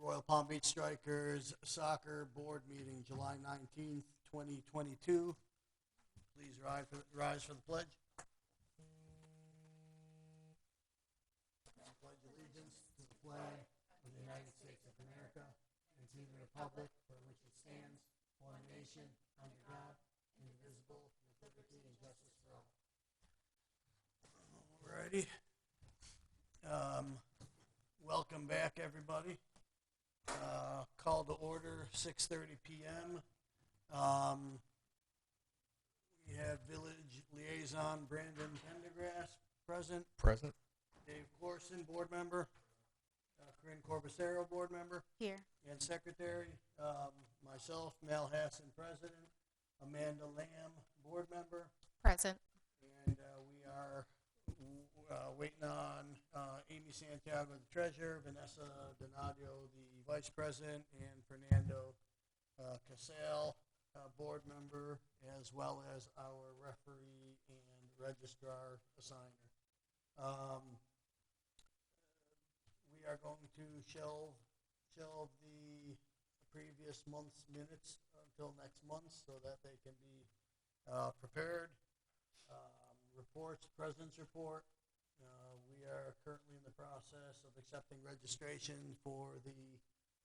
Royal Palm Beach Strikers Soccer Board Meeting, July 19th, 2022. Please rise for the pledge. I pledge allegiance to the flag of the United States of America and to the republic for which it stands, one nation, under God, indivisible, with liberty and justice for all. Alrighty. Welcome back, everybody. Call to order, 6:30 p.m. We have Village Liaison Brandon Pendergrass present. Present. Dave Corson, board member. Corinne Corbacero, board member. Here. And secretary. Myself, Mel Hassan, president. Amanda Lamb, board member. Present. And we are waiting on Amy Santiago, the treasurer, Vanessa Donadio, the vice president, and Fernando Casale, board member, as well as our referee and registrar assigner. We are going to shelve the previous month's minutes until next month so that they can be prepared. Reports, president's report. We are currently in the process of accepting registration for the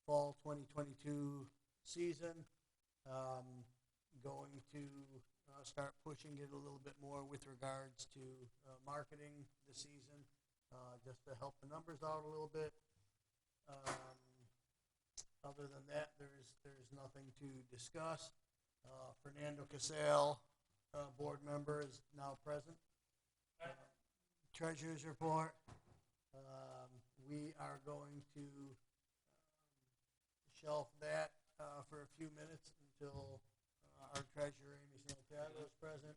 fall 2022 season. Going to start pushing it a little bit more with regards to marketing the season, just to help the numbers out a little bit. Other than that, there's nothing to discuss. Fernando Casale, board member, is now present. Treasurer's report. We are going to shelf that for a few minutes until our treasurer, Amy Santiago, is present.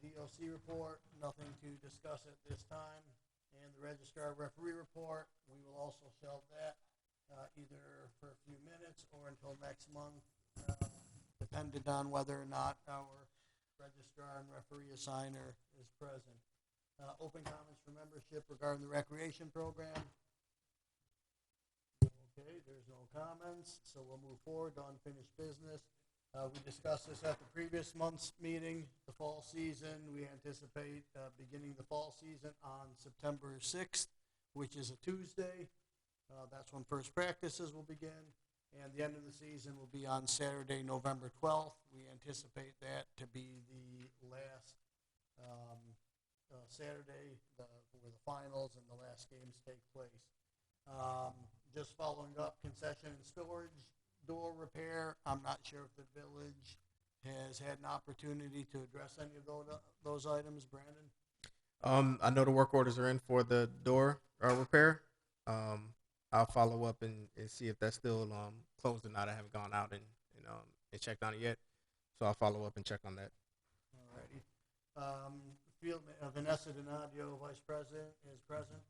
DOC report, nothing to discuss at this time. And the registrar referee report, we will also shelve that either for a few minutes or until next month, depending on whether or not our registrar and referee assigner is present. Open comments for membership regarding the recreation program. Okay, there's no comments, so we'll move forward to unfinished business. We discussed this at the previous month's meeting. The fall season, we anticipate beginning the fall season on September 6th, which is a Tuesday. That's when first practices will begin, and the end of the season will be on Saturday, November 12th. We anticipate that to be the last Saturday where the finals and the last games take place. Just following up, concession and storage door repair. I'm not sure if the village has had an opportunity to address any of those items. Brandon? I know the work orders are in for the door repair. I'll follow up and see if that's still closed or not. I haven't gone out and checked on it yet, so I'll follow up and check on that. Alrighty. Field Vanessa Donadio, vice president, is present.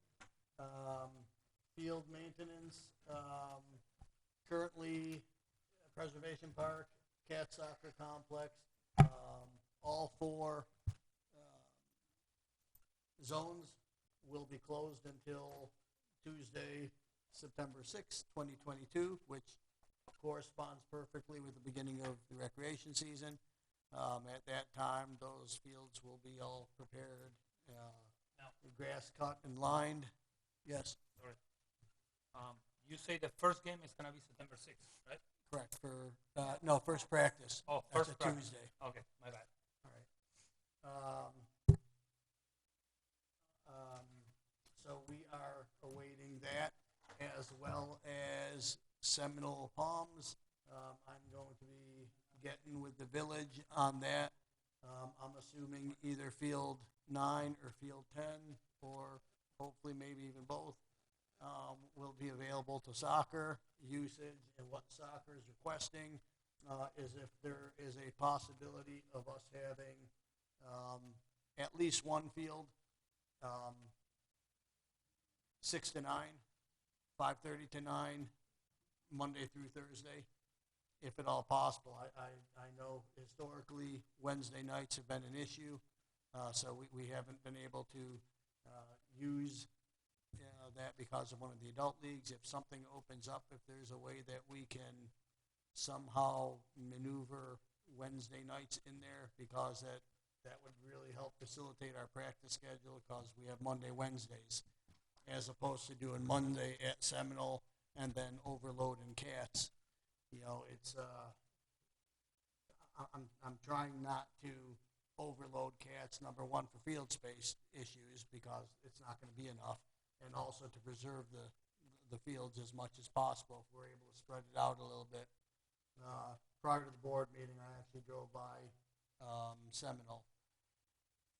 Field maintenance, currently Preservation Park, Cat Soccer Complex, all four zones will be closed until Tuesday, September 6th, 2022, which corresponds perfectly with the beginning of the recreation season. At that time, those fields will be all prepared, grass cut and lined. Yes. Sorry. You say the first game is going to be September 6th, right? Correct. For first practice. Oh, that's first a practice. Tuesday. Okay, my bad. All right. So we are awaiting that, as well as Seminole Palms. I'm going to be getting with the village on that. I'm assuming either Field 9 or Field 10, or hopefully maybe even both, will be available to soccer usage. And what soccer is requesting is if there is a possibility of us having at least one field, 6 to 9, 5:30 to 9, Monday through Thursday, if at all possible. I know historically Wednesday nights have been an issue, so we haven't been able to use that because of one of the adult leagues, if something opens up, if there's a way that we can somehow maneuver Wednesday nights in there, because that would really help facilitate our practice schedule, because we have Monday, Wednesdays, as opposed to doing Monday at Seminole and then overloading cats. You know, it's I'm trying not to overload cats, number one, for field space issues, because it's not going to be enough, and also to preserve the fields as much as possible if we're able to spread it out a little bit. Prior to the board meeting, I actually drove by Seminole.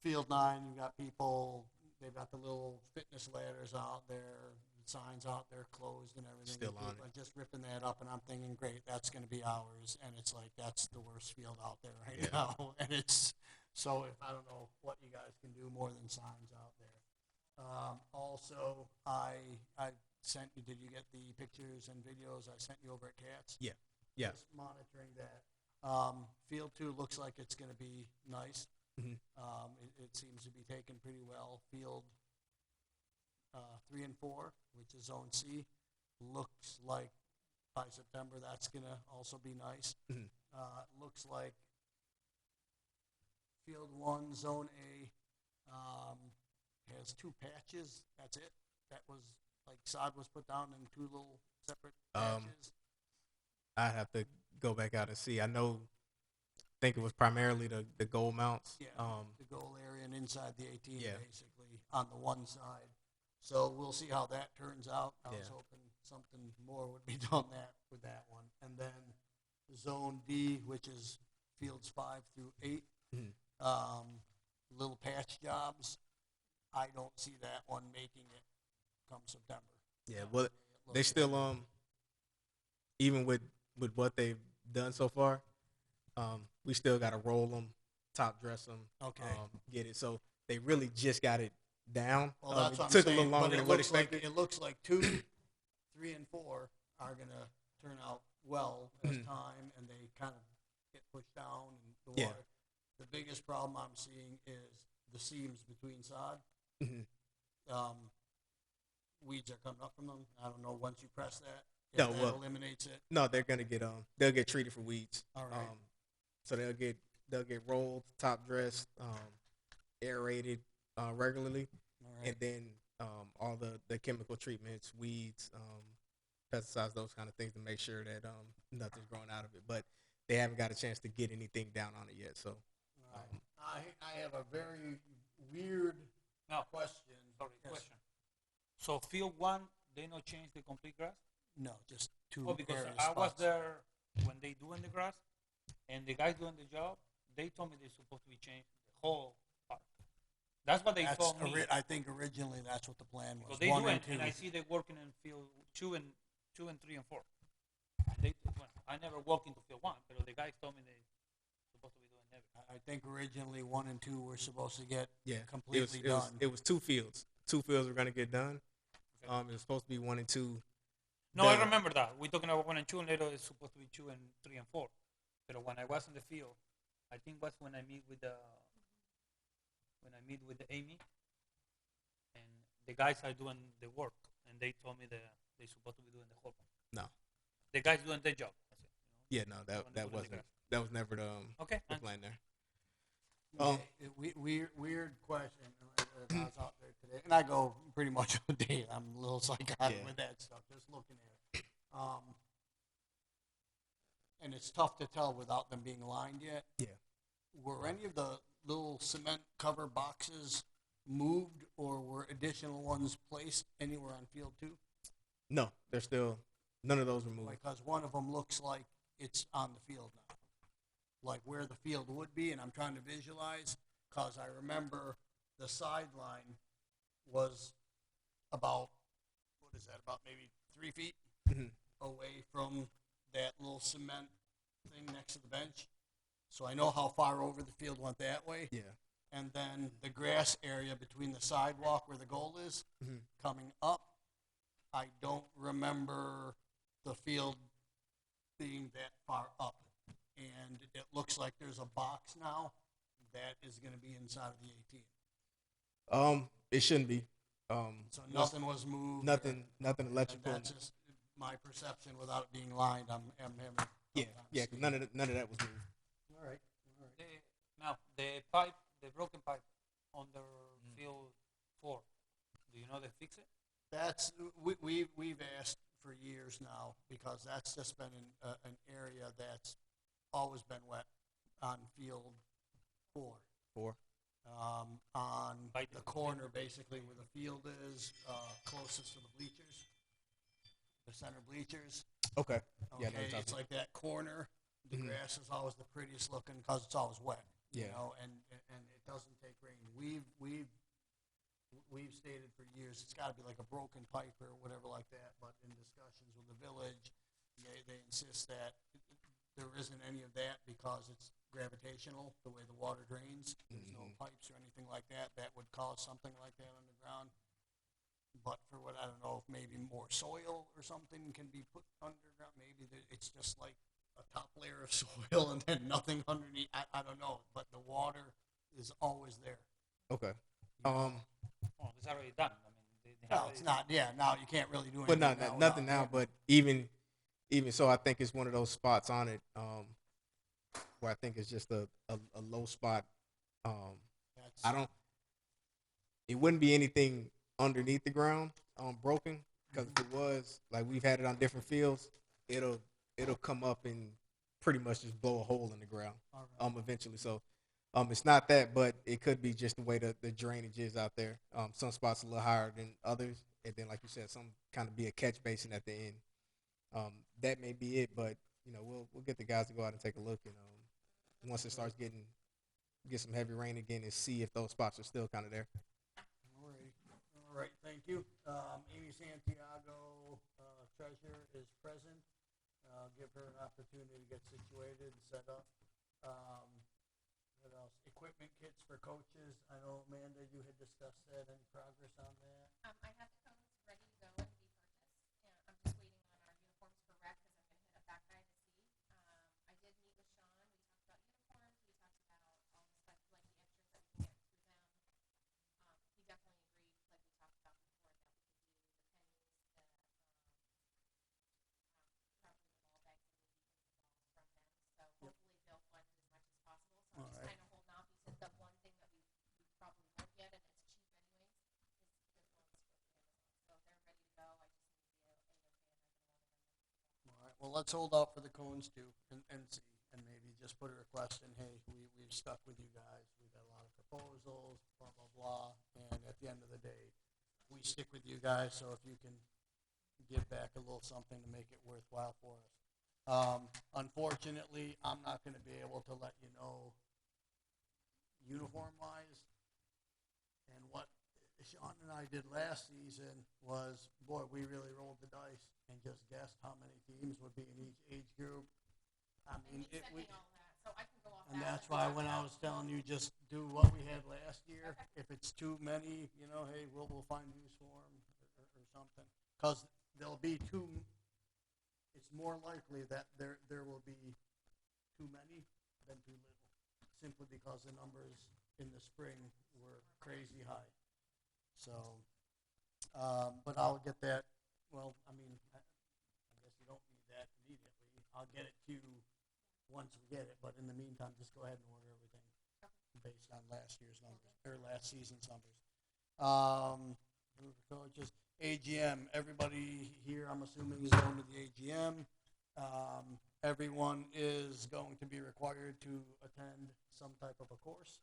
Field 9, you've got people, they've got the little fitness ladders out there, signs out there closed and everything. Still on it. Just ripping that up, and I'm thinking, great, that's going to be ours. And it's like, that's the worst field out there right now. And it's, so if I don't know what you guys can do more than signs out there. Also, I sent you, did you get the pictures and videos I sent you over at Cats? Yeah. Yes. Just monitoring that. Field 2 looks like it's going to be nice. Mhm. It seems to be taken pretty well. Field 3 and 4, which is Zone C, looks like by September that's going to also be nice. Mhm. Looks like Field 1, Zone A, has 2 patches. That's it. That was like sod was put down in 2 little separate patches. I have to go back out and see. I think it was primarily the goal mounts. Yeah, the goal area and inside the 18, Yeah. basically, on the one side. So we'll see how that turns out. I was Yeah. hoping something more would be done with that one. And then Zone D, which is fields 5 through 8, Mhm. little patch jobs. I don't see that one making it come September. Yeah, well, It they looks still like- even with what they've done so far, we still got to roll them, top dress them, Okay. get it. So they really just got it down. Well, that's it what I'm took saying. a little longer but than what expected. it looks like 2, 3, and 4 are gonna turn out well as Mhm. time, and they kind of get pushed down and the Yeah. water. The biggest problem I'm seeing is the seams between sod. Mhm. Weeds are coming up from them. I don't know, once you press that, if No, that well- eliminates it. No, they're gonna get they'll get treated for weeds. All right. So they'll get rolled, top dressed, aerated regularly, All right. and then all the chemical treatments, weeds, pesticides, those kind of things to make sure that nothing's growing out of it. But they haven't got a chance to get anything down on it yet. So All right. I have a very weird No, question. sorry, Yes. question. So field 1, they not change the complete grass? No, just 2 Oh, because area I was spots. there when they doing the grass, and the guys doing the job, they told me they're supposed to be changed the whole park. That's what they told me. I think originally that's what the plan was. Because they 1 do and it, 2. and I see they working in field 2 and 3 and 4. And well, I never walked into field 1, but the guys told me they supposed to be doing everything. I think originally 1 and 2 were supposed to get yeah, completely it was, done. It was 2 fields. 2 fields were gonna get done. Okay. It was supposed to be 1 and 2. No, I the- remember that. We're talking about 1 and 2, and later it's supposed to be 2 and 3 and 4. But when I was in the field, I think was when I meet with Amy, and the guys are doing the work, and they told me that they're supposed to be doing the whole park. No. The guys doing their job. That's it. Yeah, no, When they put in the that was never the Okay. the plan there. Weird question. I was out there today, and I go pretty much all day. I'm a little psychotic Yeah. with that stuff, just looking at it. And it's tough to tell without them being lined yet. Yeah. Were any of the little cement cover boxes moved, or were additional ones placed anywhere on field 2? No, they're still none of those were moved. Because one of them looks like it's on the field now, like where the field would be, and I'm trying to visualize, because I remember the sideline was about, about maybe 3 feet Mhm. away from that little cement thing next to the bench. So I know how far over the field went that way. Yeah. And then the grass area between the sidewalk where the goal is Mhm. coming up. I don't remember the field being that far up. And it looks like there's a box now that is going to be inside of the 18. It shouldn't be. So was nothing was moved. nothing And electrical. that's just my perception without it being lined. I'm having a Yeah, tough time yeah. 'Cause seeing none it. of that was moved. All right. All right. Now the pipe, the broken pipe under field 4. Do you know they fix it? That's we've asked for years now because that's just been an area that's always been wet on field 4. 4. On By the corner, basically where the field is, closest to the bleachers, the center bleachers. Okay. Yeah, I know what Okay, you're it's talking like that corner. The Mhm. grass is always the prettiest looking because it's always wet. You Yeah. know, and it doesn't take rain. We've stated for years it's got to be like a broken pipe or whatever like that. But in discussions with the village, they insist that there isn't any of that because it's gravitational, the way the water drains. There's no Mhm. pipes or anything like that that would cause something like that underground. But for what I don't know, if maybe more soil or something can be put underground. Maybe it's just like a top layer of soil and then nothing underneath. I don't know, but the water is always there. Okay. You know? Oh, it's already done. I mean, they have No, it's not. Yeah, now you can't really do But anything. not now nothing without now. that. But even so, I think it's one of those spots on it where I think it's just a low spot. That's, I don't. It wouldn't be anything underneath the ground broken because if it was, like we've had it on different fields, it'll come up and pretty much just blow a hole in the ground all right. eventually. So it's not that, but it could be just the way the drainage is out there. Some spots a little higher than others, and then like you said, some kind of be a catch basin at the end. That may be it, but we'll get the guys to go out and take a look, and once it starts get some heavy rain again, and see if those spots are still kind of there. All right, thank you. Amy Santiago, treasurer, is present. Give her an opportunity to get situated and set up. What else? Equipment kits for coaches. I know, Amanda, you had discussed that. Any progress on that? I have the cones ready to go and be purchased. And I'm just waiting on our uniforms for rec because I'm going to hit up that guy to see. I did meet with Sean. We talked about uniforms. We talked about all the stuff, like the extras that we can get through them. He definitely agreed, like we talked about before, that we could do the pennies, probably the ball bags, and maybe even the balls from them. So hopefully they'll fund as much as possible. So I'm All just right. kind of holding off. He said the one thing that we probably won't get, and it's cheap anyways, is the ones from Amazon. So they're ready to go. I just need to be A-okay, and I can order them. All right. Well, let's hold out for the cones too, and see, and maybe just put a request in. Hey, we've stuck with you guys. We've got a lot of proposals, blah blah blah, and at the end of the day, we stick with you guys. So if you can give back a little something to make it worthwhile for us. Unfortunately, I'm not going to be able to let you know uniform wise. And what Sean and I did last season was, boy, we really rolled the dice and just guessed how many teams would be in each age group. I And mean, he sent me all that, so I can go off and that. that's why when I was telling you, just do what we had last year. If it's too many, hey, we'll find use for them or something. Because there'll be too. It's more likely that there will be too many than too little, simply because the numbers in the spring were crazy high. So, but I'll get that. Well, I mean, I guess you don't need that immediately. I'll get it to you once we get it. But in the meantime, just go ahead and order everything based on last year's numbers or last season's numbers. Coaches, AGM. Everybody here, I'm assuming, is going to the AGM. Everyone is going to be required to attend some type of a course.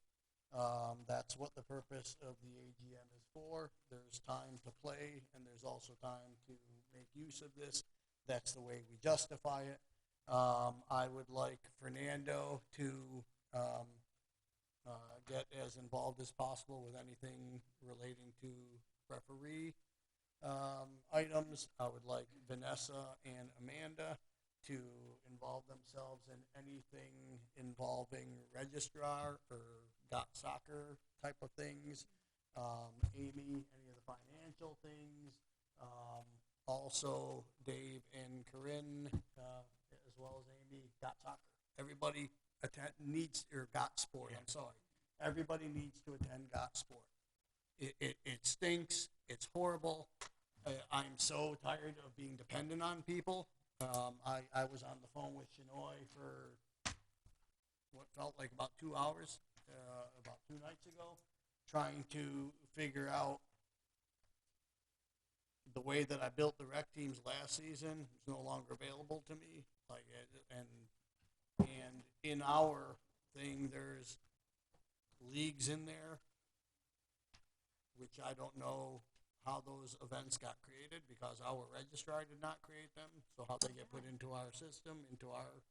That's what the purpose of the AGM is for. There's time to play, and there's also time to make use of this. That's the way we justify it. I would like Fernando to get as involved as possible with anything relating to referee items. I would like Vanessa and Amanda to involve themselves in anything involving registrar or got soccer type of things. Amy, any of the financial things. Also, Dave and Corinne, as well as Amy, got soccer. Everybody needs, or got sport, I'm sorry. Everybody needs to attend got sport. It stinks. It's horrible. I'm so tired of being dependent on people. I was on the phone with Shinoy for what felt like about 2 hours, about 2 nights ago, trying to figure out the way that I built the rec teams last season is no longer available to me. Like, and in our thing, there's leagues in there, which I don't know how those events got created because our registrar did not create them. So how they get put into our system, into our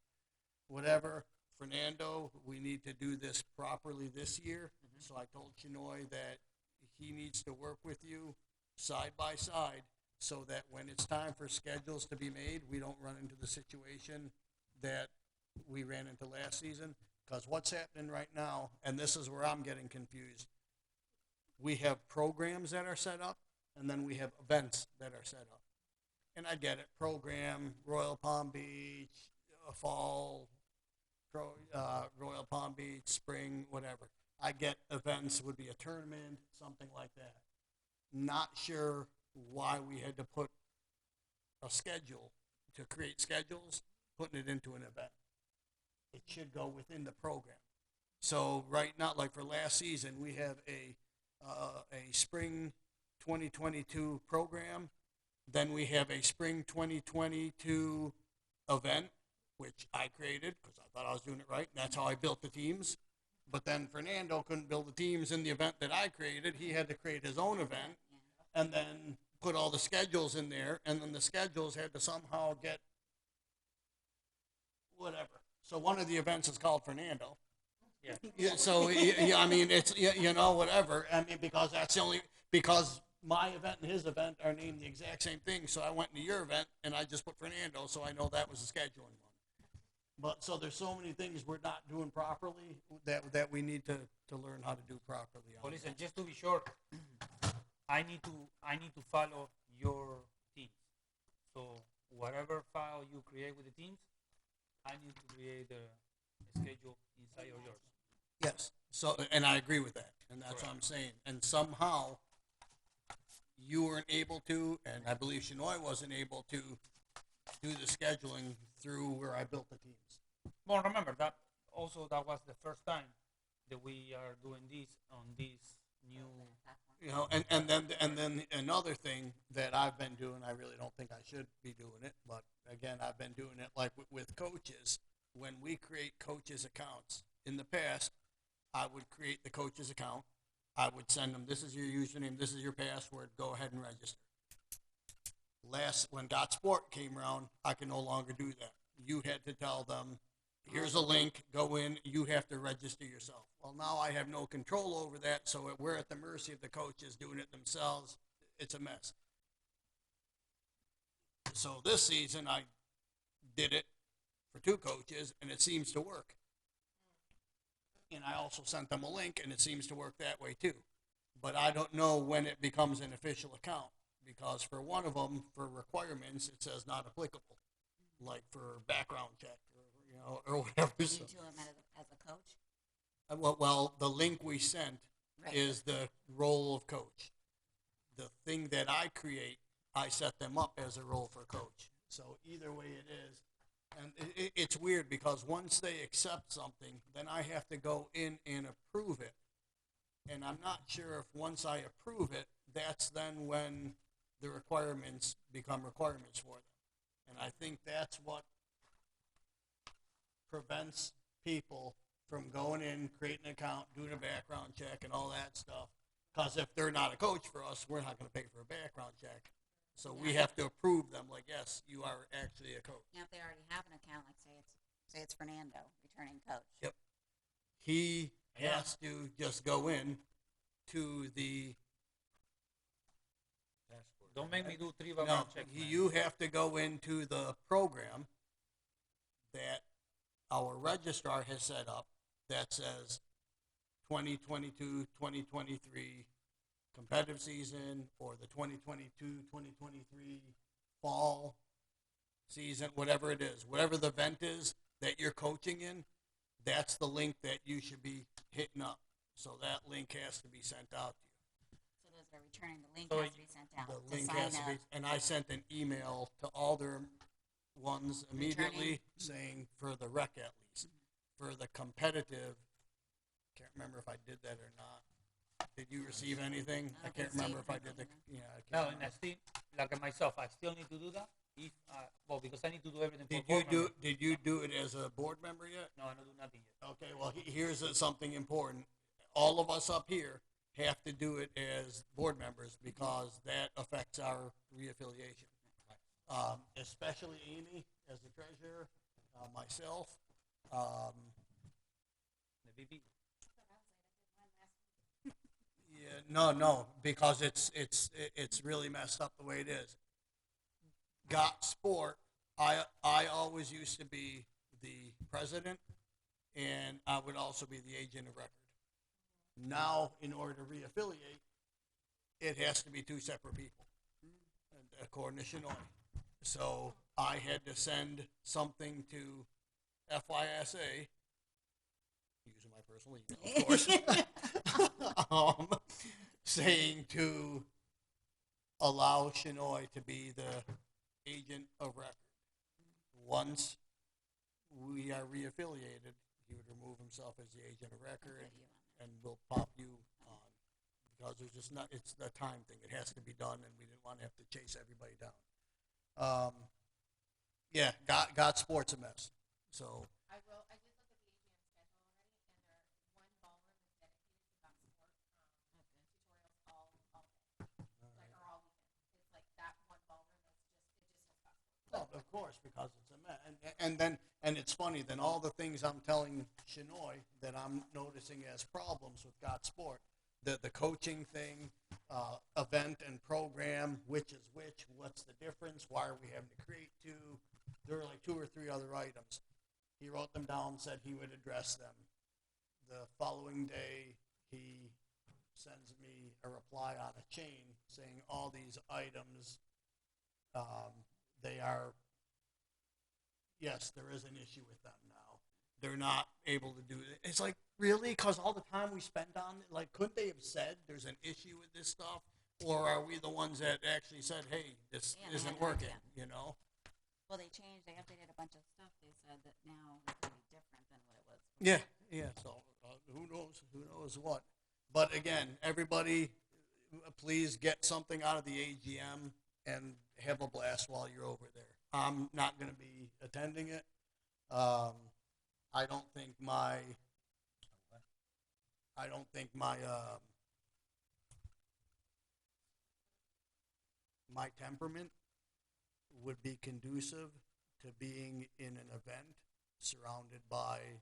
whatever. Fernando, we need to do this properly this year. So I told Chinoy that he needs to work with you side by side so that when it's time for schedules to be made, we don't run into the situation that we ran into last season. Because what's happening right now, and this is where I'm getting confused, we have programs that are set up, and then we have events that are set up. And I get it, program, Royal Palm Beach, fall, Royal Palm Beach, spring, whatever. I get events would be a tournament, something like that. Not sure why we had to put a schedule to create schedules, putting it into an event. It should go within the program. So right now, like for last season, we have a spring 2022 program. Then we have a spring 2022 event, which I created because I thought I was doing it right. And that's how I built the teams. But then Fernando couldn't build the teams in the event that I created. He had to create his own event and then put all the schedules in there. And then the schedules had to somehow get whatever. So one of the events is called Fernando. Yeah. Yeah, so yeah, I mean, it's you know, whatever. I mean, because that's the only, because my event and his event are named the exact same thing. So I went into your event and I just put Fernando, so I know that was the scheduling one. But so there's so many things we're not doing properly that we need to learn how to do properly. Well, listen, just to be sure, I need to follow your teams. So whatever file you create with the teams, I need to create a schedule inside of yours. Yes. So, and I agree with that, and that's what I'm saying. And somehow you weren't able to, and I believe Shinoy wasn't able to do the scheduling through where I built the teams. Well, remember that also that was the first time that we are doing this on this new. You know, and then another thing that I've been doing, I really don't think I should be doing it, but again, I've been doing it like with coaches. When we create coaches' accounts, in the past, I would create the coach's account. I would send them, this is your username, this is your password, go ahead and register. When Dot Sport came around, I could no longer do that. You had to tell them, here's a link, go in, you have to register yourself. Well, now I have no control over that, so we're at the mercy of the coaches doing it themselves. It's a mess. So this season, I did it for 2 coaches, and it seems to work. And I also sent them a link, and it seems to work that way too. But I don't know when it becomes an official account, because for one of them, for requirements, it says not applicable, like for background check or whatever. You do them as a coach? Well, the link we sent is the role of coach. The thing that I create, I set them up as a role for coach. So either way it is. And it's weird because once they accept something, then I have to go in and approve it. And I'm not sure if once I approve it, that's then when the requirements become requirements for them. And I think that's what prevents people from going in, creating an account, doing a background check and all that stuff. Because if they're not a coach for us, we're not going to pay for a background check. So we have to approve them, like, yes, you are actually a coach. Now, if they already have an account, like say it's Fernando, returning coach. Yep. He has to just go in to the. Don't make me do 3 No, background checks. you have to go into the program that our registrar has set up that says 2022, 2023 competitive season, or the 2022-2023 fall season, whatever it is, whatever the event is that you're coaching in, that's the link that you should be hitting up. So that link has to be sent out to you. So that are returning, the link So has to be sent out The to link sign has to be, up. and I sent an email to all their ones immediately saying for the rec at least. For the competitive, can't remember if I did that or not. Did you receive anything? I can't remember if I did the, yeah, I No, can't and I remember. still, like myself, I still need to do that. If well, because I need to do everything. Did for you board do, member. did you do it as a board member yet? No, I don't do nothing yet. Okay, well, here's something important. All of us up here have to do it as board members because that affects our reaffiliation. Especially Amy as the treasurer, myself. The BP. Yeah, no, because it's really messed up the way it is. Got sport. I always used to be the president, and I would also be the agent of record. Now, in order to reaffiliate, it has to be two separate people, according to Shinoy. So I had to send something to FYSA, using my personal email, of course, saying to allow Shinoy to be the agent of record. Once we are reaffiliated, he would remove himself as the agent of record, and we'll pop you on because there's just not. It's the time thing. It has to be done, and we didn't want to have to chase everybody down. Yeah, got sports a mess. So I did look at the AGM schedule already, and one ballroom is dedicated to that sport. Tutorials all day, like or all weekend. It's like that one ballroom is just has basketball. well, of course, because it's a mess. And it's funny. Then all the things I'm telling Shinoy that I'm noticing as problems with Got Sport, the coaching thing, event and program, which is which, what's the difference, why are we having to create two? There were like 2 or 3 other items. He wrote them down, said he would address them. The following day, he sends me a reply on a chain saying all these items, they are, yes, there is an issue with them now. They're not able to do it. It's like, really? Because all the time we spend on it, like, couldn't they have said there's an issue with this stuff? Or are we the ones that actually said, hey, this Yeah, they isn't had no working, idea. you know? Well, they updated a bunch of stuff. They said that now it's going to be different than what it was. Yeah. So who knows what? But again, everybody, please get something out of the AGM and have a blast while you're over there. I'm not going to be attending it. I don't think my temperament would be conducive to being in an event surrounded by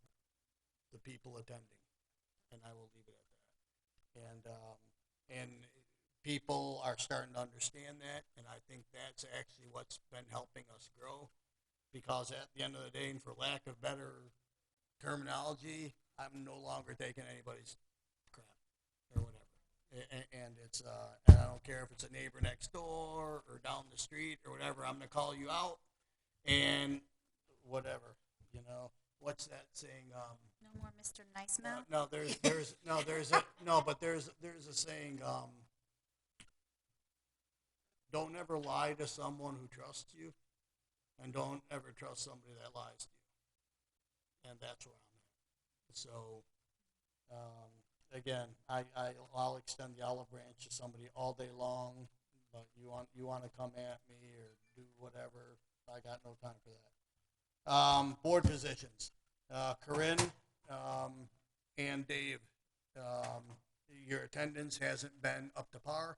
the people attending, and I will leave it at that. And people are starting to understand that, and I think that's actually what's been helping us grow. Because at the end of the day, and for lack of better terminology, I'm no longer taking anybody's crap or whatever. And it's and I don't care if it's a neighbor next door or down the street or whatever. I'm gonna call you out and whatever. You know what's that saying? No more Mr. Nice Mouth. No, there's a saying. Don't ever lie to someone who trusts you, and don't ever trust somebody that lies to you. And that's where I'm at. So, again, I'll extend the olive branch to somebody all day long, but you want to come at me or do whatever, I got no time for that. Board positions. Corinne and Dave, your attendance hasn't been up to par.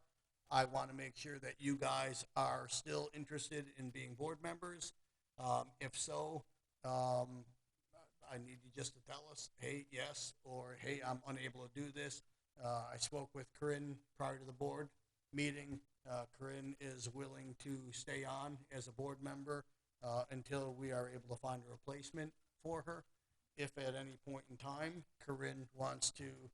I want to make sure that you guys are still interested in being board members. If so, I need you just to tell us, hey, yes, or hey, I'm unable to do this. I spoke with Corinne prior to the board meeting. Corinne is willing to stay on as a board member until we are able to find a replacement for her. If at any point in time Corinne wants to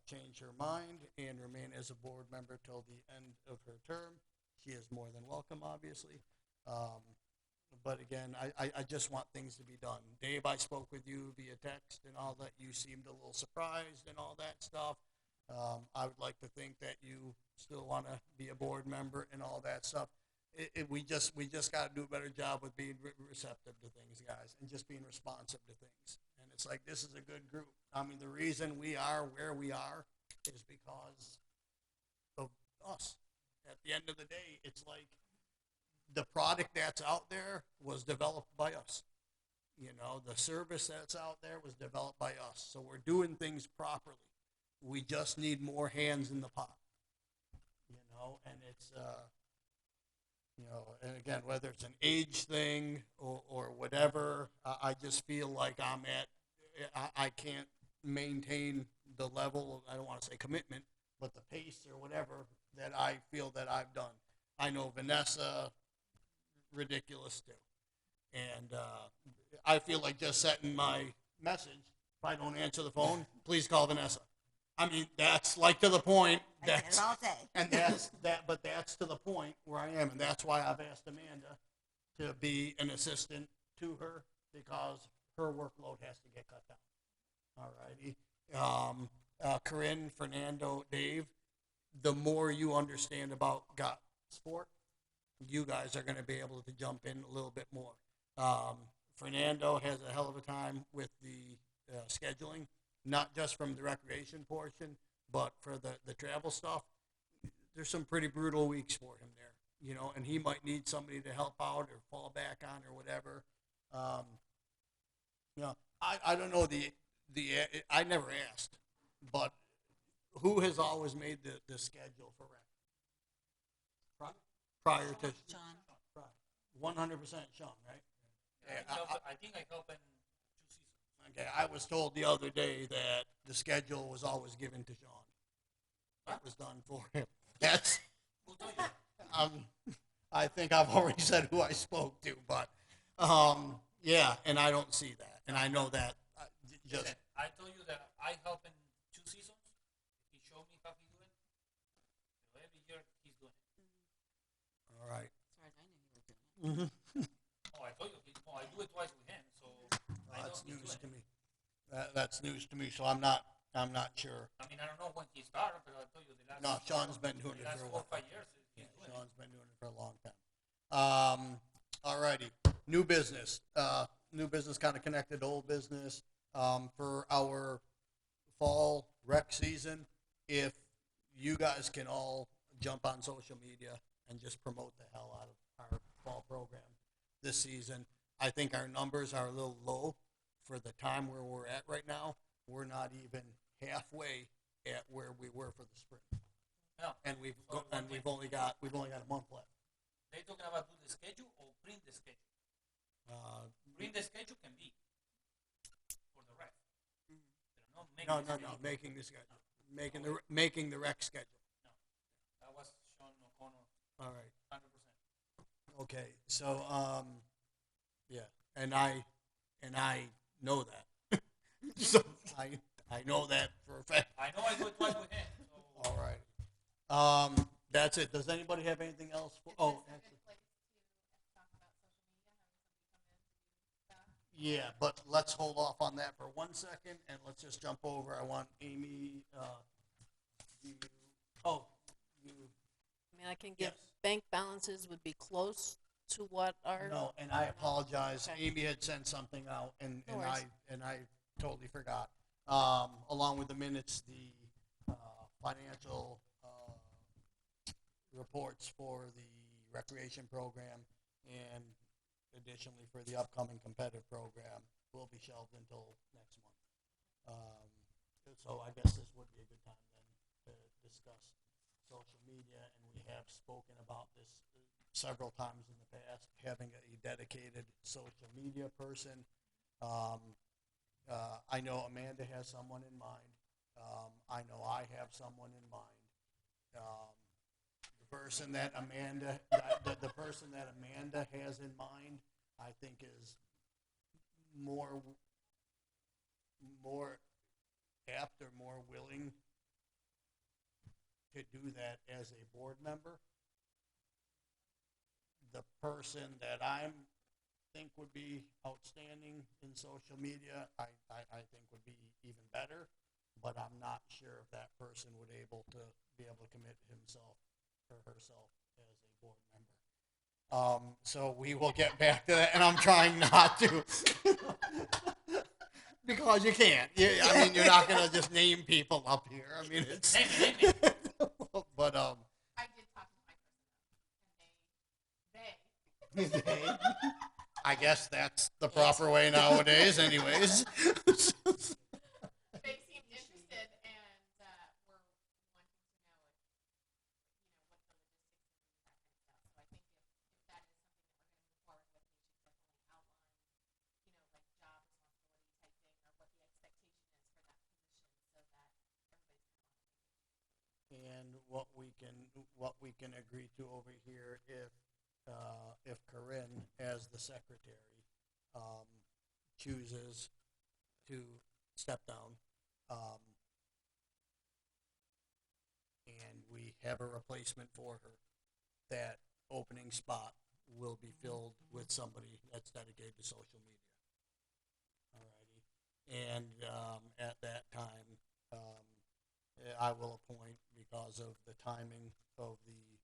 change her mind and remain as a board member till the end of her term, she is more than welcome, obviously. But again, I just want things to be done. Dave, I spoke with you via text and all that. You seemed a little surprised and all that stuff. I would like to think that you still want to be a board member and all that stuff. We just got to do a better job with being receptive to things, guys, and just being responsive to things. And it's like, this is a good group. I mean, the reason we are where we are is because of us. At the end of the day, it's like the product that's out there was developed by us. You know, the service that's out there was developed by us. So we're doing things properly. We just need more hands in the pot. You know, and it's, you know, and again, whether it's an age thing or whatever, I just feel like I can't maintain the level of, I don't want to say commitment, but the pace or whatever that I feel that I've done. I know Vanessa, ridiculous too. And I feel like just setting my message, if I don't answer the phone, please call Vanessa. I mean, that's like to the point. I get it all day. And but that's to the point where I am, and that's why I've asked Amanda to be an assistant to her, because her workload has to get cut down. All righty. Corinne, Fernando, Dave, the more you understand about sport, you guys are going to be able to jump in a little bit more. Fernando has a hell of a time with the scheduling, not just from the recreation portion, but for the travel stuff. There's some pretty brutal weeks for him there, you know, and he might need somebody to help out or fall back on or whatever. You know, I don't know I never asked, but who has always made the schedule for rec? Prior to Sean. 100% Sean, right? I think I helped in 2 seasons. Okay, I was told the other day that the schedule was always given to Sean. That was done for him. That's, I think I've already said who I spoke to, but yeah, and I don't see that, and I know that. Listen, I told you that I helped in 2 seasons. He showed me how he do it. So every year he's doing it. All right. As far as I knew, you were doing it. Oh, I told you. I do it twice with him, so I know That's he's news doing to it. me. That's news to me, so I'm not sure. I mean, I don't know when he started, but I told you the last. No, Sean's been doing the it last for a 4 or while. 5 years. He's doing it. Sean's been doing it for a long time. All righty. New business. New business kind of connected to old business. For our fall rec season, if you guys can all jump on social media and just promote the hell out of our fall program this season. I think our numbers are a little low for the time where we're at right now. We're not even halfway at where we were for the spring. No. And we've only got a month left. They talking about do the schedule or print the schedule? Print the schedule can be for the rec. But No, making the schedule, making the rec schedule. That was Sean O'Connor. All right. 100%. Okay. So yeah, and I know that. So I know that for a fact. I know I do it twice with him. So. All right. That's it. Does anybody have anything else? Oh, actually. Yeah, but let's hold off on that for 1 second, and let's just jump over. I want Amy. You. I mean, I can give Yes. bank balances would be close to what our. No, and I apologize. Okay. Amy had sent something out, and No worries. I totally forgot. Along with the minutes, the financial reports for the recreation program, and additionally for the upcoming competitive program will be shelved until next month. So I guess this would be a good time then to discuss social media, and we have spoken about this several times in the past, having a dedicated social media person. I know Amanda has someone in mind. I know I have someone in mind. The person that Amanda has in mind, I think is more apt or more willing to do that as a board member. The person that I think would be outstanding in social media, I think would be even better. but I'm not sure if that person would be able to commit himself or herself as a board member. So we will get back to that, and I'm trying not to. Because you can't. I mean, you're not going to just name people up here. I mean, it's. Name it. But, I did talk to my person, and they I guess that's the proper way nowadays, anyways. they seemed interested and were wanting to know if, what the logistics and that kind of stuff. So I think if that is something that we're going to move forward with, we should definitely outline, like job responsibility type thing or what the expectation is for that position so that everybody's kind of on the same page. And what we can agree to over here, if Corinne, as the secretary, chooses to step down, and we have a replacement for her, that opening spot will be filled with somebody that's dedicated to social media. Alrighty, and at that time, I will appoint, because of the timing of the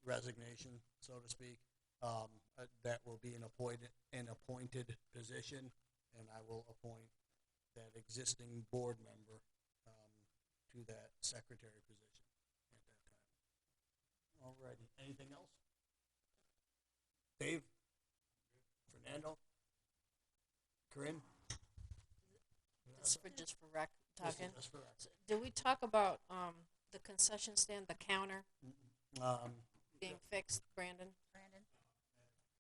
resignation, so to speak, that will be an appointed position, and I will appoint that existing board member to that secretary position at that time. Alrighty, anything else? Dave? Fernando? Corinne? Just for rec talking. Just for rec. Did we talk about the concession stand, the counter being fixed, Brandon?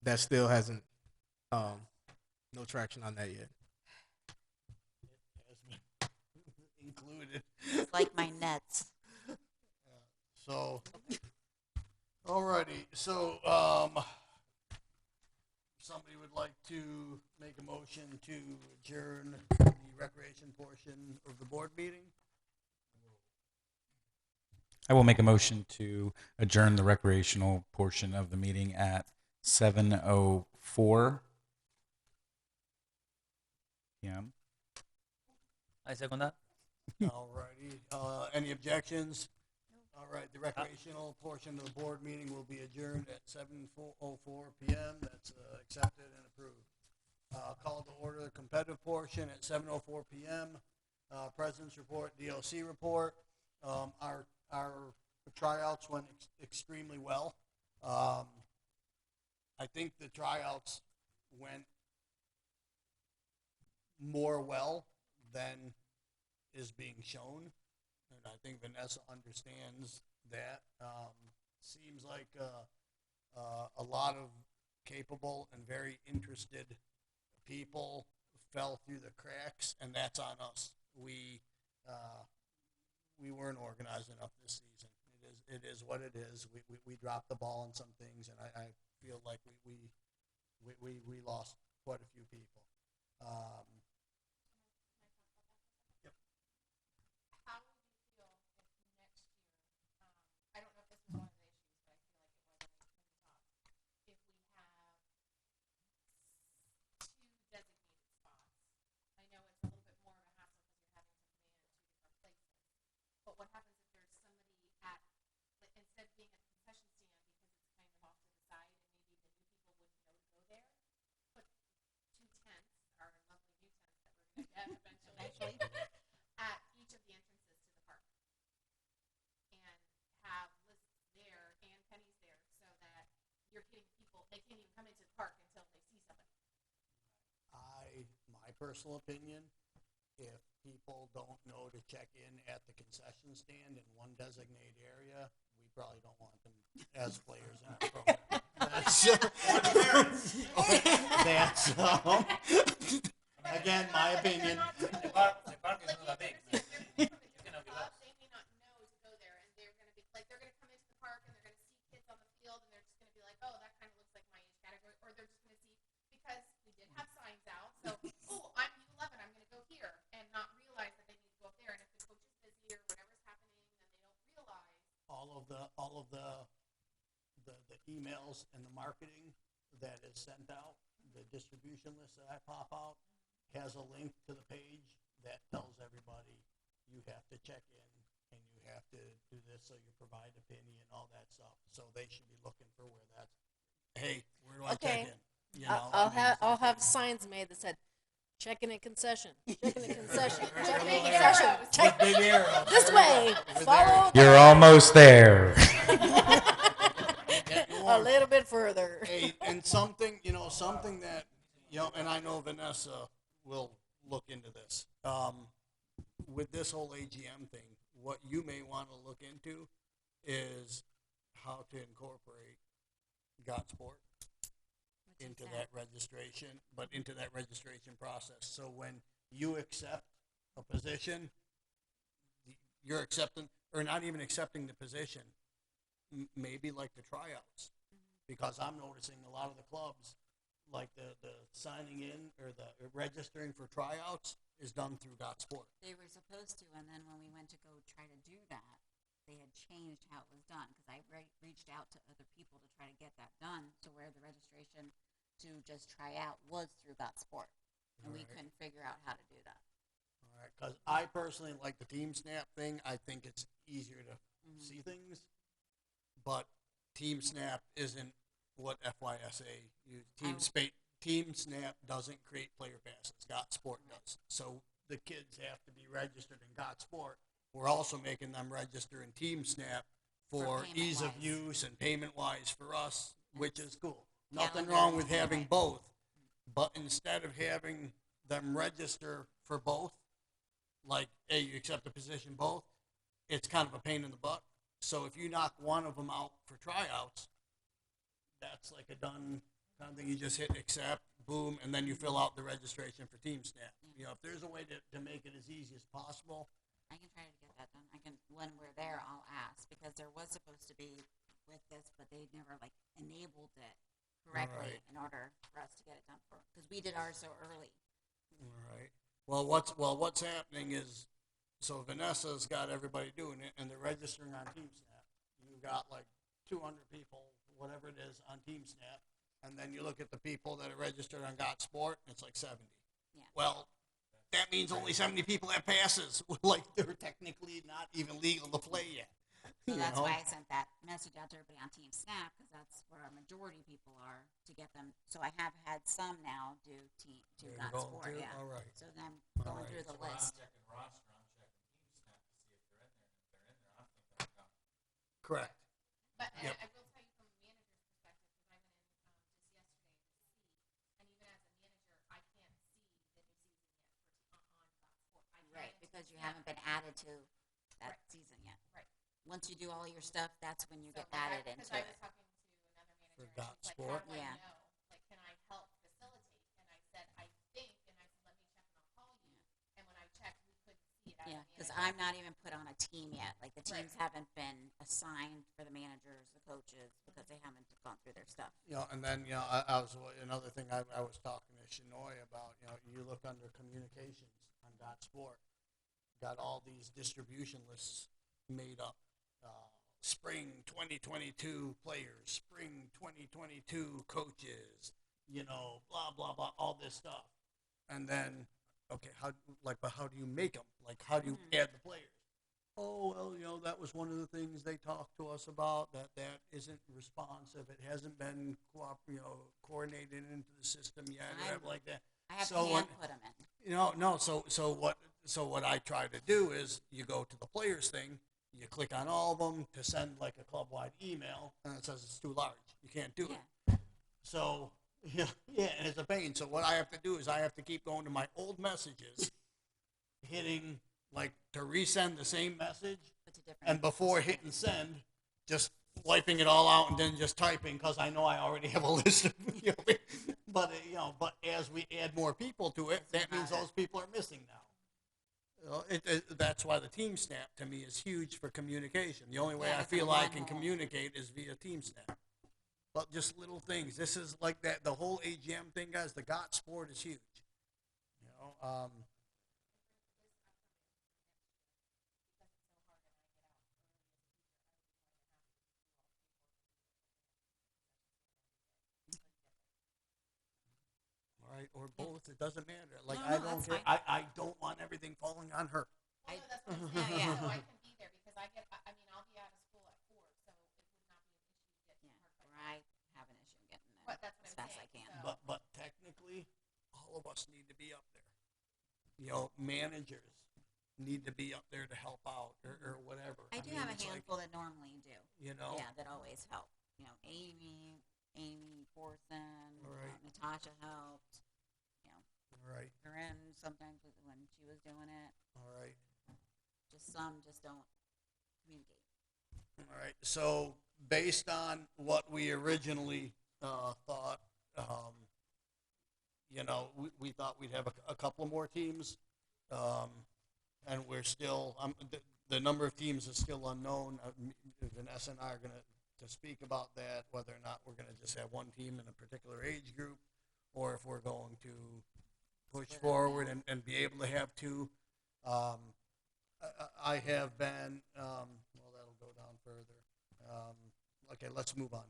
That still hasn't, no traction on that yet. Has been included. It's like my nets. So, alrighty, so, somebody would like to make a motion to adjourn the recreation portion of the board meeting? I will make a motion to adjourn the recreational portion of the meeting at 7:04 p.m. I second that. Alrighty, any objections? Alright, the recreational portion of the board meeting will be adjourned at 7:04 p.m. That's accepted and approved. Call to order the competitive portion at 7:04 p.m. President's report, DOC report. Our tryouts went extremely well. I think the tryouts went more well than is being shown, and I think Vanessa understands that. Seems like a lot of capable and very interested people fell through the cracks, and that's on us. We weren't organized enough this season. It is what it is. We dropped the ball on some things, and I feel like we lost quite a few people. Yep. How would you feel if next year, I don't know if this was one of the issues, but I feel like it was when we talked, if we have 2 designated spots. I know it's a little bit more of a hassle because you're having to man 2 different places. But what happens if there's somebody at, like, instead of being at the concession stand because it's kind of off to the side and maybe the new people wouldn't know to go there, put 2 tents, our lovely new tents that we're going to get eventually, at each of the entrances to the park. And have lists there and pennies there so that you're getting people, they can't even come into the park until they see somebody. My personal opinion, if people don't know to check in at the concession stand in one designated area, we probably don't want them as players in our program. That's again, my opinion. The park is not that big. They may not know to go there, and they're going to be like, they're going to come into the park and they're going to see kids on the field, and they're just going to be like, oh, that kind of looks like my age category, or they're just going to see, because we did have signs out, so, oh, I'm U11, I'm going to go here, and not realize that they need to go up there, and if the coach is busy or whatever's happening, then they don't realize. All of the emails and the marketing that is sent out, the distribution list that I pop out, has a link to the page that tells everybody you have to check in and you have to do this, so you provide opinion, all that stuff. So they should be looking for where that's, hey, where do I check Okay. in? You know, I'll have signs made that said, checking in concession, checking in concession, Right, checking right, in right. concession, With check big arrows. this There you way, go. With follow You're almost there. Getting a warm. little bit further. Hey, and something, something that, and I know Vanessa will look into this. With this whole AGM thing, what you may want to look into is how to incorporate Godsport into that registration, but into that registration process. So when you accept a position, you're accepting, or not even accepting the position, maybe like the tryouts. Because I'm noticing a lot of the clubs, like the signing in or the registering for tryouts is done through Godsport. They were supposed to, and then when we went to go try to do that, they had changed how it was done, because I reached out to other people to try to get that done, to where the registration to just try out was through Godsport, and we couldn't figure out how to do that. All right, because I personally like the Team Snap thing. I think it's easier to see things, but Team Snap isn't what FYSA uses. Team Snap doesn't create player passes. Godsport does. So the kids have to be registered in Godsport. We're also making them register in Team Snap for ease of use and payment-wise for us, which is cool. Nothing wrong with having both, but instead of having them register for both, like, hey, you accept the position both, it's kind of a pain in the butt. So if you knock one of them out for tryouts, that's like a done kind of thing. You just hit accept, boom, and then you fill out the registration for Team Snap. If there's a way to make it as easy as possible. I can try to get that done. When we're there, I'll ask, because there was supposed to be with this, but they never enabled it correctly in order for us to get it done because we did ours so early. All right. Well, what's happening is, so Vanessa's got everybody doing it, and they're registering on Team Snap. You got like 200 people, whatever it is, on Team Snap, and then you look at the people that are registered on Godsport, and it's like 70. Yeah. Well, that means only 70 people have passes. Like, they're technically not even legal to play yet. So that's why I sent that message out to everybody on Team Snap, because that's where our majority people are, to get them. So I have had some now do Godsport, yeah. All right. So then I'm going through the list. Correct. But Yep. I will tell you from a manager's perspective, because I went in just yesterday to see, and even as a manager, I can't see the new season yet on Godsport. Right, because you haven't been added to that season yet. Right. Once you do all your stuff, that's when you get like, added because into I was it. talking to another manager, For and she's like, Godsport? how do I Yeah. know? Like, can I help facilitate? And I said, I think, and I said, let me check and I'll call you. And when I checked, we couldn't see it as Yeah, a because manager. I'm not even put on a team yet. Like, the teams haven't been assigned for the managers, the coaches, because they haven't gone through their stuff. And then, I was, another thing I was talking to Shinoy about, you look under communications on Godsport, got all these distribution lists made up. Spring 2022 players, spring 2022 coaches, blah, blah, blah, all this stuff. And then, okay, but how do you make them? Like, how do you add the players? Oh, well, that was one of the things they talked to us about, that isn't responsive. It hasn't been, coordinated into the system yet, or whatever like that. I have So to hand put them in. No, so what I try to do is you go to the players thing, you click on all of them to send like a club-wide email, and it says it's too large. You can't do it. So, and it's a pain. So what I have to do is I have to keep going to my old messages, hitting to resend the same message, But to different and before hitting send, just wiping it all out and then just typing, because I know I already have a list of, but as we add more people to it, that means those people are missing now. That's why the Team Snap to me is huge for communication. The only way I feel I can communicate is via Team Snap. But just little things. This is like that. The whole AGM thing, guys. The Godsport is huge. All right, or both. It doesn't matter. Like, No, I don't that's care. fine. I don't want everything falling on her. Well, I- no, that's what I'm saying. Yeah. So I can be there because I mean, I'll be out of school at 4, so it would not be an issue to get Yeah, to Park where I have an issue getting there But that's what as I'm fast as I saying, can. so- But technically, all of us need to be up there. You know, managers need to be up there to help out or whatever. I do mean, have a it's like, handful that normally do. you know, Yeah, that always help. You know, Amy Forson, Right. Natasha helped. You know, right, Corinne sometimes when she was doing it. all right. Just some just don't communicate. All right. So based on what we originally thought, you know, we thought we'd have a couple more teams, and we're still the number of teams is still unknown. Vanessa and I are going to speak about that, whether or not we're going to just have one team in a particular age group, or if we're going to push Split it forward out. and be able to have two. I have been, well, that'll go down further. Okay, let's move on.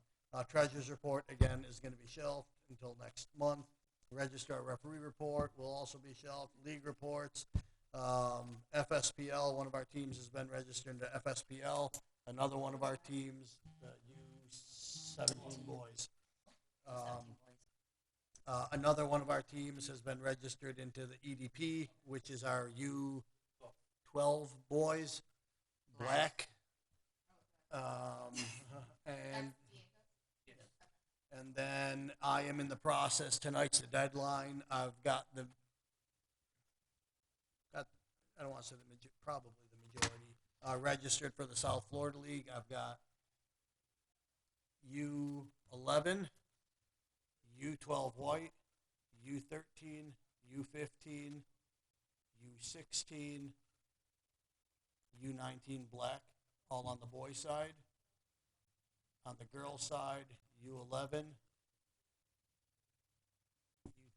Treasurer's report, again, is going to be shelved until next month. Registrar referee report will also be shelved. League reports. FSPL, one of our teams has been registered into FSPL. Another one of our teams, the U17 boys. 17 boys. Another one of our teams has been registered into the EDP, which is our U12 boys, black. And then I am in the process. Tonight's the deadline. I've got I don't want to say probably the majority registered for the South Florida League. I've got U11, U12 white, U13, U15, U16, U19 black, all on the boys' side. On the girls' side, U11,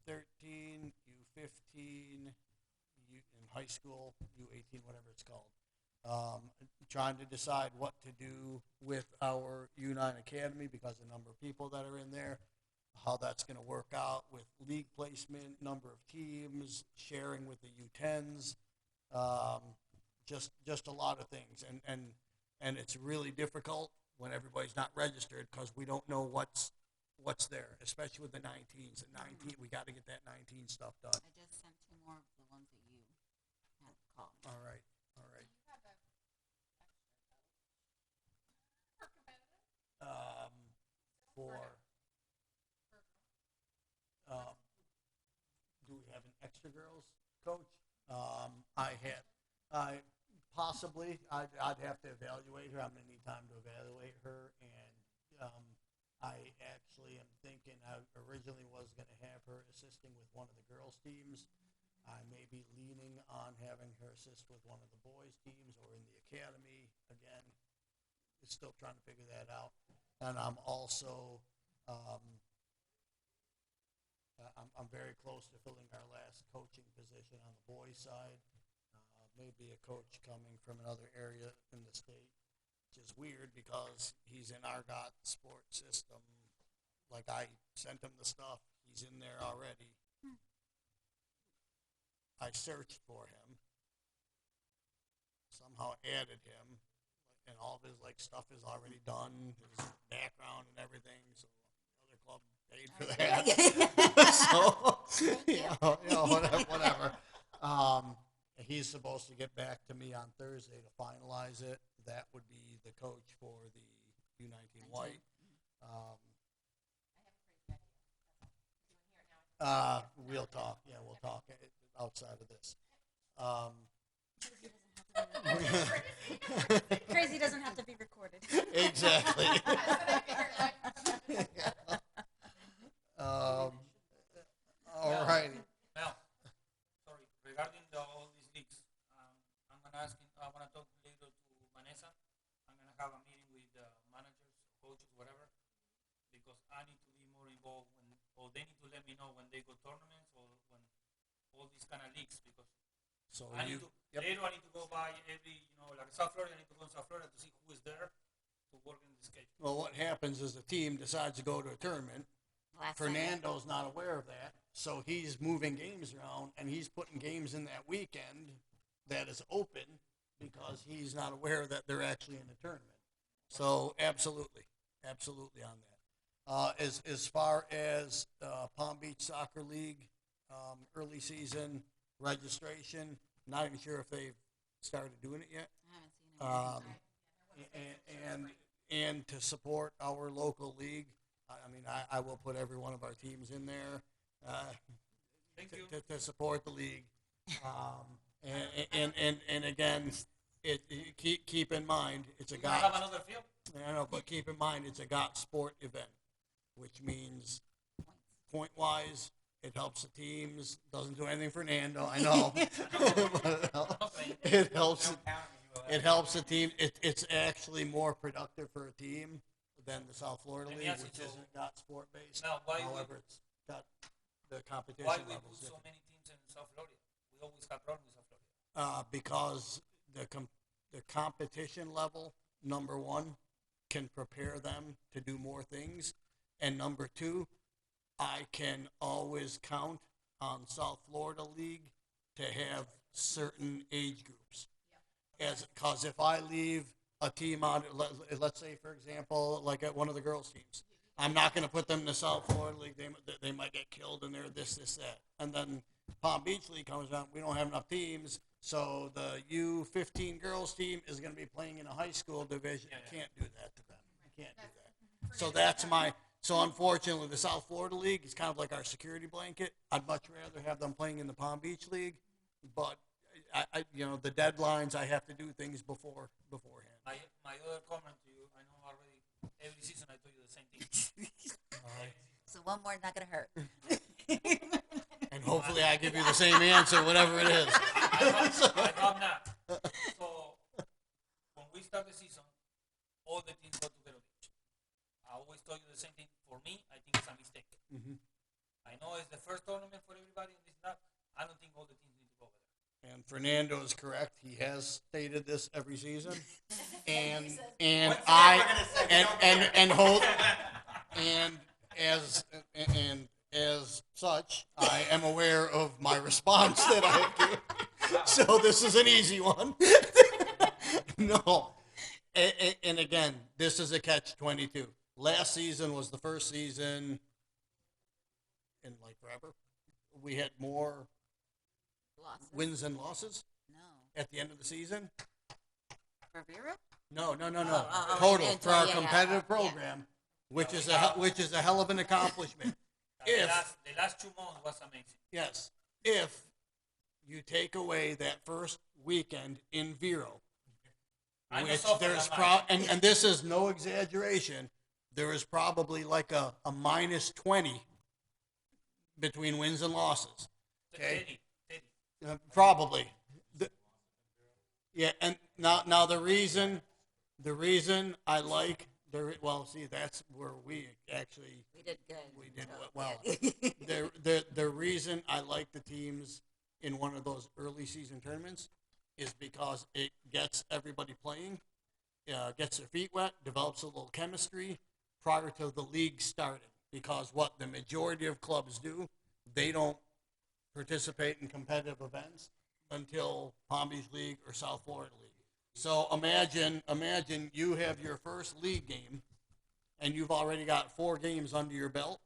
U13, U15, in high school, U18, whatever it's called. Trying to decide what to do with our U9 Academy because the number of people that are in there, how that's going to work out with league placement, number of teams, sharing with the U10s, just a lot of things. And it's really difficult when everybody's not registered because we don't know what's there, especially with the 19s. The 19, we got to get that 19 stuff done. I just sent 2 more of the ones that you had called. All right, all right. For do we have an extra girls coach? I possibly, I'd have to evaluate her. I'm gonna need time to evaluate her, and I actually am thinking I originally was gonna have her assisting with one of the girls teams. I may be leaning on having her assist with one of the boys teams or in the academy. Again, still trying to figure that out. And I'm also, I'm very close to filling our last coaching position on the boys' side. Maybe a coach coming from another area in the state, which is weird because he's in our GOT sports system. Like I sent him the stuff, he's in there already. I searched for him, somehow added him, and all of his like stuff is already done, his background and everything. So the other club paid for that. So whatever. He's supposed to get back to me on Thursday to finalize it. That would be the coach for the U19 white. We'll talk. Yeah, we'll talk outside of this. Crazy doesn't have to be recorded. Exactly. All righty. Now, sorry, regarding all these leagues, I'm gonna ask. I wanna talk later to Vanessa. I'm gonna have a meeting with managers, coaches, whatever, because I need to be more involved or they need to let me know when they go tournaments or when all these kind of leagues because So I need to later I need to go by every like South Florida. I need to go in South Florida to see who is there to work in the schedule. Well, what happens is the team decides to go to a tournament. Fernando's not aware of that, so he's moving games around and he's putting games in that weekend that is open because he's not aware that they're actually in the tournament. So absolutely on that. As far as Palm Beach Soccer League early season registration, not even sure if they've started doing it yet. I haven't seen it. And to support our local league, I mean, I will put every one of our teams in there Thank you. to support the league. And again, keep in mind it's a You have GOT. another field? I know, but keep in mind it's a GOT sport event, which means point wise, it helps the teams. Doesn't do anything for Nando, I know. But it helps. It helps the team. It's actually more productive for a team than the South Florida Let me League, ask you which so- isn't got sport based. Now, why we- However, it's got the competition Why we levels put so different. many teams in South Florida? We always have problems with South Florida. Because the competition level, number one, can prepare them to do more things, and number two, I can always count on South Florida League to have certain age groups. Because if I leave a team out, let's say for example, like at one of the girls' teams, I'm not going to put them in the South Florida League. They might get killed and they're this, that. And then Palm Beach League comes around. We don't have enough teams. So the U15 girls team is going to be playing in a high school division. You can't do that to them. You can't do that. So that's so unfortunately the South Florida League is kind of like our security blanket. I'd much rather have them playing in the Palm Beach League. But the deadlines, I have to do things beforehand. My other comment to you, I know already every season I tell you the same thing. So one more not gonna hurt. And hopefully I give you the same answer, whatever it is. I hope not. So when we start the season, all the teams go to Vero Beach. I always tell you the same thing. For me, I think it's a mistake. Mhm. I know it's the first tournament for everybody and this and that. I don't think all the teams need to go over there. And Fernando is correct. He has stated this every season. And What's I the gonna say? and hold and as such, I am aware of my response that I have given. So this is an easy one. No. And again, this is a catch-22. Last season was the first season in like forever. We had more Losses? wins and losses No. at the end of the season. For Vero? No. oh, Total and for our yeah, competitive yeah. program, which is a hell of an accomplishment. The last 2 months was amazing. Yes, if you take away that first weekend in Vero, I'm which suffer there's that much. and this is no exaggeration, there is probably like a minus 20 between wins and losses. Okay. Teddy. Probably. Yeah, and now the reason I like that's where we actually We did good. we did So, well. yeah. The reason I like the teams in one of those early season tournaments is because it gets everybody playing, gets their feet wet, develops a little chemistry prior to the league starting. Because what the majority of clubs do, they don't participate in competitive events until Palm Beach League or South Florida League. So imagine you have your first league game and you've already got 4 games under your belt,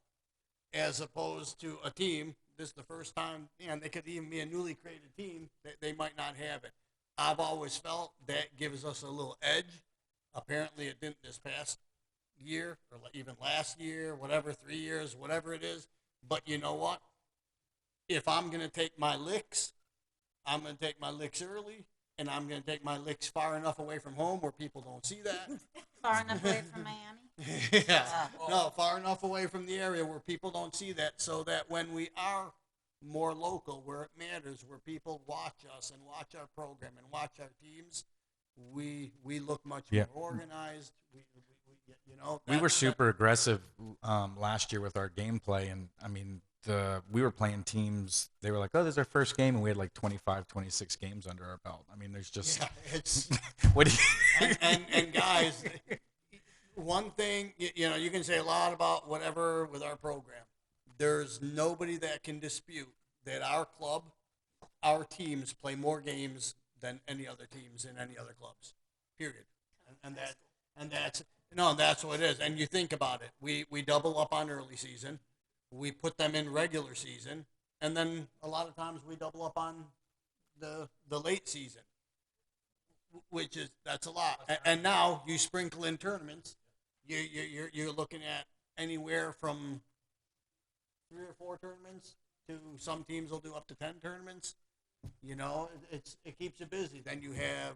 as opposed to a team, this is the first time, and they could even be a newly created team, they might not have it. I've always felt that gives us a little edge. Apparently it didn't this past year, or even last year, whatever, 3 years, whatever it is. But you know what? If I'm going to take my licks, I'm going to take my licks early, and I'm going to take my licks far enough away from home where people don't see that. Far enough away from Miami? Yeah. No, far enough away from the area where people don't see that, so that when we are more local, where it matters, where people watch us and watch our program and watch our teams, we look much Yeah. more organized. We were super aggressive last year with our gameplay, and I mean, we were playing teams. They were like, "Oh, this is our first game," and we had like 25, 26 games under our belt. I mean, there's just Yeah, it's what do you? and guys, one thing you can say a lot about whatever with our program. There's nobody that can dispute that our club, our teams play more games than any other teams in any other clubs, period. That's what it is. And you think about it, we double up on early season, we put them in regular season, and then a lot of times we double up on the late season, that's a lot. And now you sprinkle in tournaments, you're looking at anywhere from 3 or 4 tournaments to some teams will do up to 10 tournaments. It keeps you busy. Then you have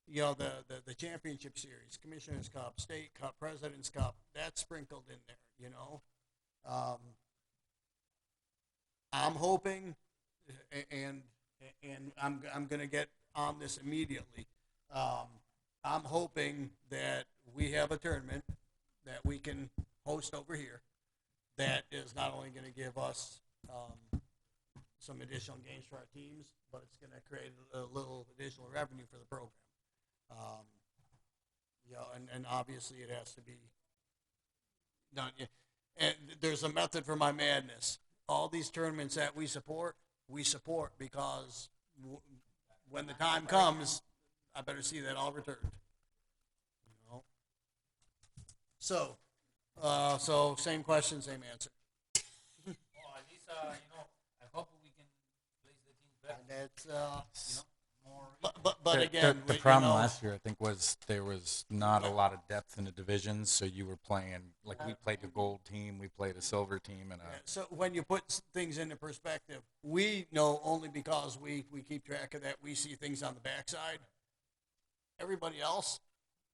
the championship series, Commissioner's Cup, State Cup, President's Cup. That's sprinkled in there. I'm hoping, and I'm gonna get on this immediately. I'm hoping that we have a tournament that we can host over here that is not only going to give us some additional games for our teams, but it's going to create a little additional revenue for the program. And obviously it has to be done. And there's a method for my madness. All these tournaments that we support because when the time comes, I better see that all returned. So same question, same answer. Well, at least, I hope we can place the team better. And that's More. but again, the problem last year, I think, was there was not a lot of depth in the divisions. So you were playing, like, we played a gold team, we played a silver team, and so when you put things into perspective, we know only because we keep track of that. We see things on the backside. Everybody else,